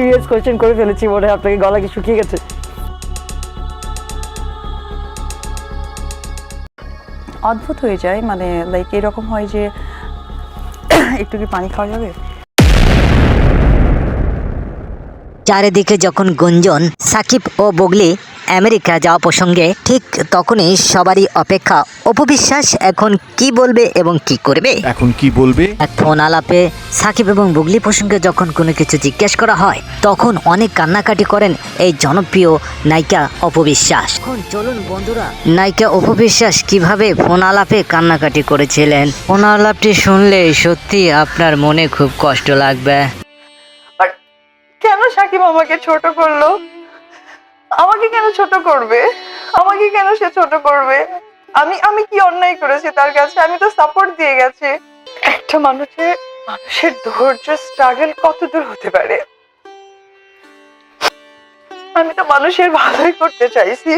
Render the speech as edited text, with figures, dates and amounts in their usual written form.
Serious question করে ফেলেছি মনে হয়, আপনাকে গলা কি শুকিয়ে গেছে? অদ্ভুত হয়ে যায়, মানে লাইক এরকম হয় যে একটু কি পানি খাওয়া যাবে? চারিদিকে যখন গুঞ্জন সাকিব ও বুবলি আমেরিকা যাওয়া প্রসঙ্গে, ঠিক তখনই সবারই অপেক্ষা অপু বিশ্বাস এখন কি বলবে এবং কি করবে। এখন কি বলবে? এক ফোন আলাপে সাকিব এবং বুবলি প্রসঙ্গে যখন কোনো কিছু জিজ্ঞেস করা হয়, তখন অনেক কান্নাকাটি করেন এই জনপ্রিয় নায়িকা অপু বিশ্বাস। এখন চলুন বন্ধুরা, নায়িকা অপু বিশ্বাস কিভাবে ফোন আলাপে কান্নাকাটি করেছিলেন। ফোন আলাপটি শুনলে সত্যি আপনার মনে খুব কষ্ট লাগবে। কেন সাকিব আমাকে ছোট করলো? আমাকে কেন ছোট করবে? আমাকে কেন সে ছোট করবে? আমি আমি কি অন্যায় করেছি তার কাছে? আমি তো সাপোর্ট দিয়ে গেছি। একটা মানুষের ধৈর্য স্ট্রাগল কত দূর হতে পারে? আমি তো মানুষের ভালোই করতে চাইছি।